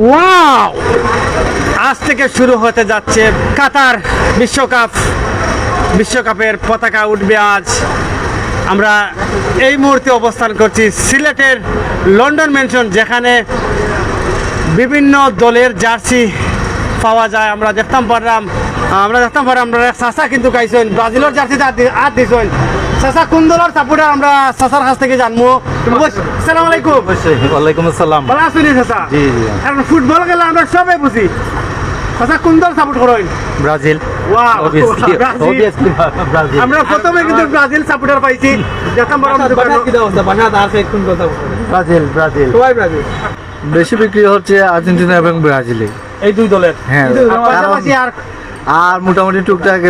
Wow, আজ থেকে শুরু হতে যাচ্ছে কাতার বিশ্বকাপের পতাকা উঠবে আজ। আমরা এই মুহূর্তে অবস্থান করছি সিলেটের লন্ডন মেনশন, যেখানে বিভিন্ন দলের জার্সি পাওয়া যায়। আমরা দেখতাম পারলাম আমরা চাষা কিন্তু গাইছেন ব্রাজিলের জার্সিতে হাত দিয়েছেন। চাষা কোন দলের সাপোর্টার আমরা চাষার কাছ থেকে জানবো। আসসালামু আলাইকুম। ওয়ালাইকুম আসসালাম। ভালো আছেন চাষা? জি জি। এখন ফুটবল খেলা আমরা সবাই বুঝি। চাষা কোন দল সাপোর্ট করেন? ব্রাজিল। Wow, Obviously Brazil. আমরা প্রথমে কিন্তু ব্রাজিল সাপোর্টার পাইছি। দেখতাম পারলাম ব্রাজিল। সবাই ব্রাজিল। বেশি বিক্রি হচ্ছে আর্জেন্টিনা এবং ব্রাজিলে। এই দুই দলের। হ্যাঁ, পাশাপাশি আর মোটামুটি টুকটাক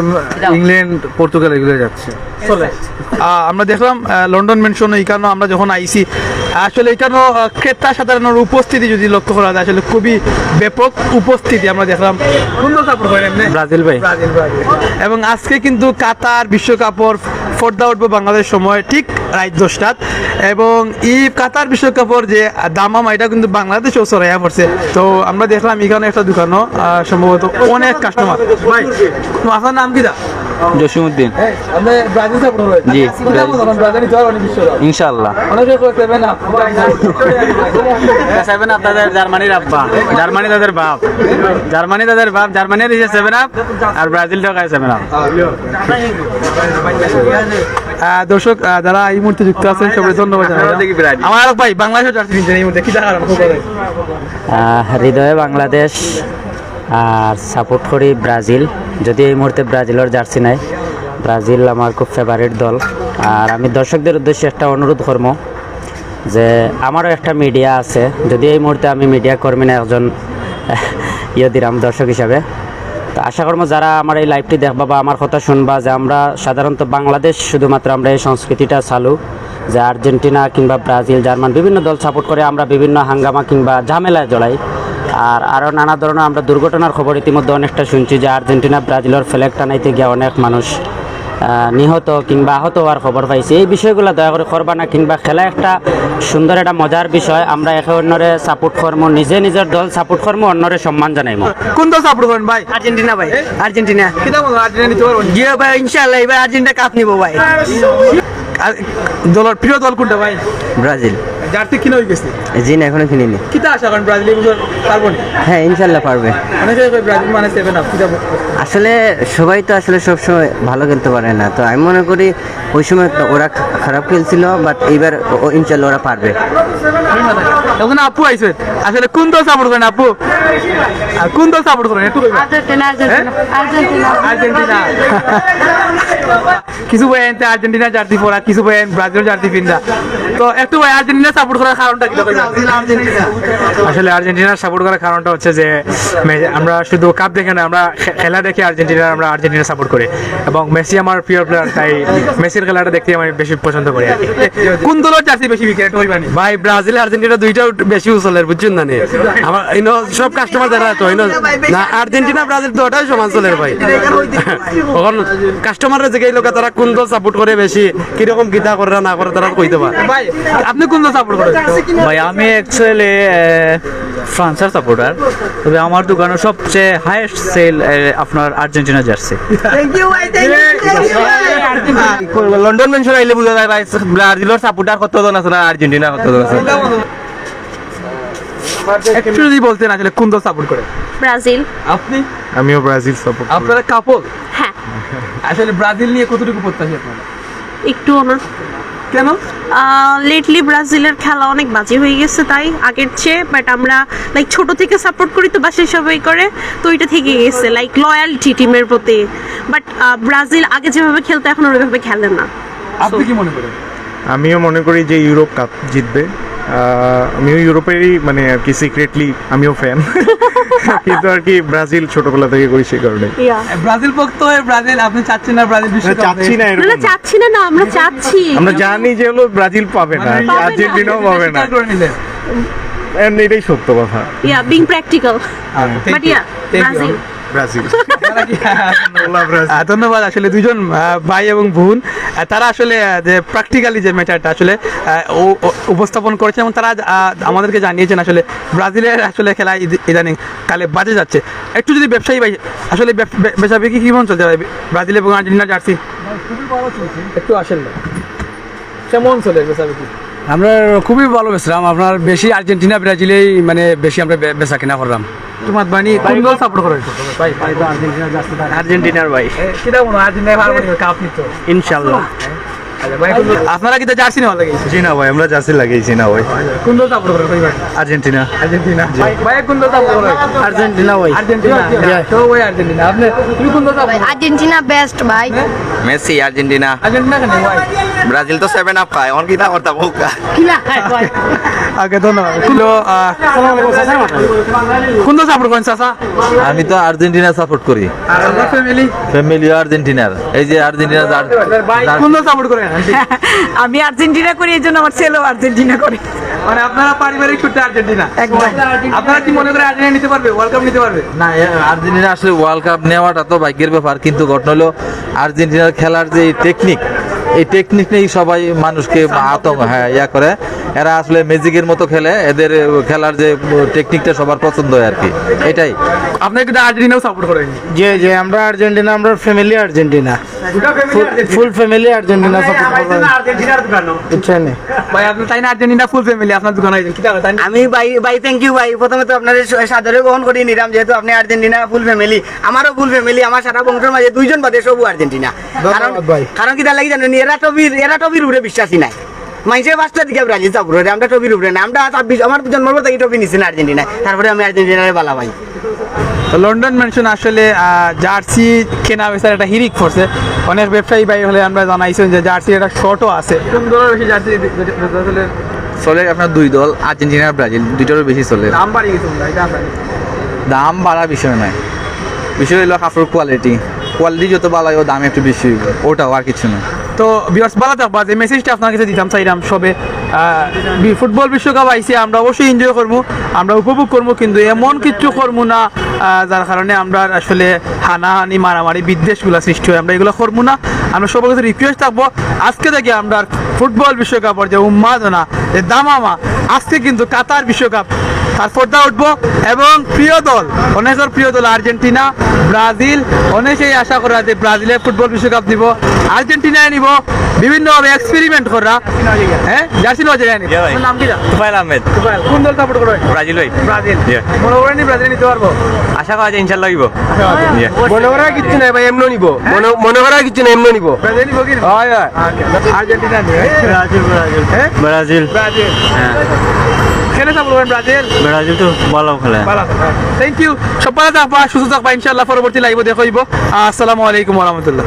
ইংল্যান্ড পর্তুগাল এগুলো যাচ্ছে। আমরা দেখলাম লন্ডন মেনশন এখানে আমরা যখন আইসি আসলে এখানে ক্রেতা সাধারণের উপস্থিতি যদি লক্ষ্য করা যায় আসলে খুবই ব্যাপক উপস্থিতি আমরা দেখলাম। সুন্দর সাপোর্ট করেন ব্রাজিল ভাই। এবং আজকে কিন্তু কাতার বিশ্বকাপের পর্দা উঠবে বাংলাদেশ সময় ঠিক রাত 10টাত এবং এই কাতার বিশ্বকাপের যে দামামা এটা কিন্তু বাংলাদেশেও ছড়াইয়া পড়ছে। তো আমরা দেখলাম এখানে একটা দোকানও সম্ভবত অনেক কাস্টমার। ভাই আপনার নাম কি? জসিমউদ্দিন। আপনি ব্রাজিল সাপোর্ট করেন? জি। ব্রাজিল তো অনেক বিশ্বকাপ ইনশাআল্লাহ। অনেকে করতেবেন না। সেভেন আপ তাদের জার্মানির আব্বা, জার্মানি তাদের বাপ, জার্মানি দিয়েছে সেভেন আপ আর ব্রাজিলটাও খায় সেভেন আপ। দর্শক যারা এই মুহূর্তে যুক্ত আছেন সবাই ধন্যবাদ জানাই। আমার আরেক ভাই বাংলাদেশের জার্সি কিনছেন এই মুহূর্তে কি টাকা হৃদয়ে বাংলাদেশ আর সাপোর্ট করি ব্রাজিল। যদি এই মুহূর্তে ব্রাজিলের জার্সি নাই, ব্রাজিল আমার খুব ফেভারিট দল। আর আমি দর্শকদের উদ্দেশ্যে একটা অনুরোধ করব যে আমারও একটা মিডিয়া আছে, যদি এই মুহূর্তে আমি মিডিয়া কর্মী না একজন দিলাম দর্শক হিসাবে, তো আশা করবো যারা আমার এই লাইভটি দেখবা বা আমার কথা শুনবা যে আমরা সাধারণত বাংলাদেশ শুধুমাত্র আমরা এই সংস্কৃতিটা চালু যে আর্জেন্টিনা কিংবা ব্রাজিল জার্মান বিভিন্ন দল সাপোর্ট করে আমরা বিভিন্ন হাঙ্গামা কিংবা ঝামেলায় জড়াই। আর আরও নানা ধরনের আমরা দুর্ঘটনার খবর ইতিমধ্যে অনেকটা শুনছি যে আর্জেন্টিনা ব্রাজিলের ফ্ল্যাগ টানাইতে গিয়ে অনেক মানুষ নিহত কিংবা আহত হওয়ার খবর পাইছি। এই বিষয়গুলো দয়া করে করবা না, কিংবা খেলা একটা সুন্দর একটা মজার বিষয়। আমরা একে অন্যরে সাপোর্ট করবো, নিজের দল সাপোর্ট করবো, অন্যরে সম্মান জানাইবো। কোন দল সাপোর্ট করেন ভাই? আর্জেন্টিনা ভাই, আর্জেন্টিনা। কিটা বলো আর্জেন্টিনা নিতে পারবো? গিয়ে ভাই ইনশাআল্লাহ এবার আর্জেন্টিনা কাপ নিবো ভাই। দলের প্রিয় দল কোনটা ভাই? ব্রাজিল। জার্সি কিনে হয়ে গেছে? জি না, এখনো কিনিনি। কিটা আশা করেন ব্রাজিল এই বছর পারবো না? হ্যাঁ ইনশাআল্লাহ পারবে। অনেকে ব্রাজিল মানে সেভেন আপ কিটা আসলে সবাই তো আসলে সবসময় ভালো খেলতে পারে না, তো আমি মনে করি ওই সময় ওরা খারাপ খেলছিল, বাট এইবার ইনশাল্লাহ ওরা পারবে। এখন আপু আইছে, আসলে কোন দল সাপোর্ট করেন আপু? আর কোন দল সাপোর্ট করেন একটু কইবেন? আর্জেন্টিনা। কিছু ভাই এনতে আর্জেন্টিনা জার্সি পরা, কিছু ভাই ব্রাজিল জার্সি পিন্দা। তো একটু ভাই আর্জেন্টিনা সাপোর্ট করার কারণটা কি? আসলে আর্জেন্টিনার সাপোর্ট করার কারণটা হচ্ছে যে আমরা শুধু কাপ দেখে না, আমরা খেলা দেখে আমরা আর্জেন্টিনা সাপোর্ট করি এবং মেসি আমার প্রিয় প্লেয়ার, তাই মেসির খেলাটা দেখতে আমি বেশি পছন্দ করি আর কি। কোন দলের জার্সি বেশি বিক্রি একটু কইবেন? ভাই ব্রাজিল আর্জেন্টিনা দুইটাও বেশি উচলের, বুঝছেন না? আমার সব কাস্টমার যারা তো না আর্জেন্টিনা ব্রাজিল তো ওটাই সমান চলের ভাই। এখন কাস্টমাররা যে লোক তারা কোন দল সাপোর্ট করে বেশি, কিরকম গীতা করে না করে তারা কইতে পারে। ভাই আপনি কোন দল সাপোর্ট করেন? ভাই আমি অ্যাকচুয়ালি ফ্রান্সের সাপোর্টার, তবে আমার দোকানে সবচেয়ে হাইয়েস্ট সেল আপনার আর্জেন্টিনা জার্সি। লন্ডন মেনশন আইলে বুঝা যায় ভাই ব্রাজিলের সাপোর্টার কতজন আছে না আর্জেন্টিনা কতজন আছে। একটু যদি বলতেন আসলে কোন দল সাপোর্ট করে? ব্রাজিল। আপনি? আমিও ব্রাজিল সাপোর্ট করি। আপনারা কাপল? হ্যাঁ। আসলে ব্রাজিল নিয়ে কতটুকু প্রত্যাশা আপনারা? একটুও না। কেন? লেটলি ব্রাজিলের খেলা অনেক বাজে হয়ে গেছে, তাই আগের চেয়ে। বাট আমরা লাইক ছোট থেকে সাপোর্ট করি, তো বাসায় সবাই করে, তো ওইটা থেকে গেছে লাইক লয়ালিটি টিমের প্রতি। বাট ব্রাজিল আগে যেভাবে খেলতো এখন ওইভাবে খেলে না। আপনি কি মনে করেন? আমিও মনে করি যে ইউরোপ কাপ জিতবে। আমিও ইউরোপেরই মানে আর কি সিক্রেটলি আমিও ফ্যান, কিন্তু আর কি ব্রাজিল ছোটবেলা থেকে করি সেই কারণে। ব্রাজিল পক্ষ হয়ে ব্রাজিল আপনি চাচ্ছেন না ব্রাজিল বিশ্বকাপ? চাচ্ছি না, না চাচ্ছি না, না আমরা চাচ্ছি। আমরা জানি যে হলো ব্রাজিল পাবে না, আর্জেন্টিনাও পাবে না, এটাই সত্য কথা। Being practical. But Brazil. Brazil বললাম ব্রাজিল। ধন্যবাদ। আসলে দুইজন ভাই এবং বোন তারা আসলে যে প্র্যাকটিক্যালি যে ম্যাটারটা আসলে উপস্থাপন করেছে এবং তারা আমাদেরকে জানিয়েছেন আসলে ব্রাজিলের আসলে খেলা ইদানিং কালে বাজে যাচ্ছে। একটু যদি ব্যবসায়ী ভাই আসলে বেচা বিক্রি কেমন চলছে ব্রাজিল এবং আর্জেন্টিনার জার্সি? একটু আসেন না, কেমন চলে বেচা বিক্রি? আমরা খুবই ভালো বেচলাম, আপনার বেশি আর্জেন্টিনা ব্রাজিলেই মানে বেশি আমরা বেচা কিনা করলাম। তোমার বানি কোন দল সাপোর্ট করে? ভাই আর্জেন্টিনার ভাই কিটা মনে হয় আর্জেন্টিনা ভালো করে কাপ নিতো ইনশাল্লাহ। আপনারা কি জার্সি নেওয়া লাগে? জি না ভাই, আমরা জার্সি লাগাইছি না ভাই। কোন দল সাপোর্ট করে ভাই? আর্জেন্টিনা। আর্জেন্টিনা। ভাই কোন দল সাপোর্ট করে? আর্জেন্টিনা ভাই। আর্জেন্টিনা। তো ভাই আর্জেন্টিনা। আপনি তুমি কোন দল সাপোর্ট? আর্জেন্টিনা বেস্ট ভাই। Messi Argentina. আর্জেন্টিনা কেন ভাই? ব্রাজিল তো 7 আপ খায়, অন কিতা করতা বোকা। ওকে ধন্যবাদ। কোন দল সাপোর্ট করেন চাচা? আমি তো আর্জেন্টিনা সাপোর্ট করি, আর আপনার ফ্যামিলি? ফ্যামিলি আর্জেন্টিনার। এই যে আর্জেন্টিনা কোন দল সাপোর্ট করেন? আমি আর্জেন্টিনা করি, এই জন্য আমার ছেলেও আর্জেন্টিনা করে। মানে আপনারা পারিবারিক সূত্রে আর্জেন্টিনা? একদম। আপনারা কি মনে করেন আর্জেন্টিনা নিতে পারবে, ওয়ার্ল্ড কাপ নিতে পারবে? না, আর্জেন্টিনা আসলে ওয়ার্ল্ড কাপ নেওয়াটা তো ভাগ্যের ব্যাপার, কিন্তু ঘটনা হলো আর্জেন্টিনার খেলার যে টেকনিক, এই টেকনিক নিয়েই সবাই মানুষকে আতঙ্ক ইয়া করে। এরা আসলে ম্যাজিকের মতো খেলে, এদের খেলার যে টেকনিকটা সবার পছন্দ হয় আর কি, এটাই। আপনি কিন্তু আর্জেন্টিনাও সাপোর্ট করেন? যে আমরা আর্জেন্টিনা, আমরা family Argentina, full family Argentina support করব। আর্জেন্টিনার দোকান বুঝছেন? ভাই আপনি তাই না আর্জেন্টিনা ফুল ফ্যামিলি আপনার দোকানে আইছেন কিটা তাই না? আমি ভাই থ্যাংক ইউ ভাই, প্রথমে তো আপনার সাদরে গ্রহণ করে নিলাম, যেহেতু আপনি আর্জেন্টিনা ফুল ফ্যামিলি, আমারও ফুল ফ্যামিলি, আমার সারা বংশের মাঝে দুইজন বাদে সবু আর্জেন্টিনা। কারণ কি তার লাগি জানেন, এরা টবির উপরে বিশ্বাসী নাই। মানুষের পাঁচটা দিকে ব্রাজিল সাপোর্ট করে, আমরা টবির উপরে না। আমরা 26 আমার জন্মের থেকে টবি নিচ্ছি না আর্জেন্টিনায়, তারপরে আমি আর্জেন্টিনারে বালা ভাই। তো লন্ডন মেনশন আসলে জার্সি কেনা বেচার একটা হিরিক করছে। অনেক ব্যবসায়ী ভাই হলে আমরা জানাইছেন যে জার্সির একটা শর্টও আছে। কোন দলের বেশি জার্সি চলে আপনার দুই দল, আর্জেন্টিনা আর ব্রাজিল, দুইটারও বেশি চলে। দাম বাড়িয়ে গেছে মনে হয়, এটা আপনার দাম বাড়ার বিষয় নয়, বিষয় হলো কাপড়ের কোয়ালিটি। কোয়ালিটি যত ভালো হয়, দাম একটু বেশি হইবে, ওটাও আর কিছু না। তো ভিউয়ার্স ভালো থাকবা, যে মেসেজটা আপনার কাছে দিতাম চাইলাম সবে ফুটবল বিশ্বকাপ আইসি, আমরা অবশ্যই এনজয় করবো, আমরা উপভোগ করবো, কিন্তু এমন কিছু করবো না যার কারণে আমরা আসলে হানাহানি মারামারি বিদ্বেষগুলো সৃষ্টি হয়। আমরা এগুলো করবো না। আমরা সবার কাছে রিকোয়েস্ট থাকবো, আজকে থেকে আমরা ফুটবল বিশ্বকাপের যে উন্মাদনা, যে দামামা, আজকে কিন্তু কাতার বিশ্বকাপ তার পর্দা উঠবো। এবং প্রিয় দল, অনেকের প্রিয় দল আর্জেন্টিনা, ব্রাজিল, অনেকেই আশা করা যে ব্রাজিলে ফুটবল বিশ্বকাপ দিব, আর্জেন্টিনায় নিব, বিভিন্নভাবে এক্সপেরিমেন্ট করা। হ্যাঁ, জার্সি নেওয়া যায়। নাম কি? তুফাইল আহমেদ। কোন দল সাপোর্ট করবেন? ব্রাজিল ভাই। ব্রাজিল। মনে করেন ব্রাজিল নিতে পারবো? আশা করা যায় ইনশাল্লাহ দিব। মনে করা কিছু নাই ভাই, এমনি নিব। মনে করা কিছু নাই, এমনি নিব। ব্রাজিল নিব কি? হয় হয়। আর্জেন্টিনা নিবে। ব্রাজিল। ব্রাজিল। খেলে সাপোর্ট করবেন ব্রাজিল? ব্রাজিল তো ভালো খেলে। Thank you. সব ভালো থাকবা, সুস্থ থাকবা, ইনশাআল্লাহ পরবর্তী লাইভে দেখা হইব। আসসালামু আলাইকুম ওয়া রাহমাতুল্লাহ।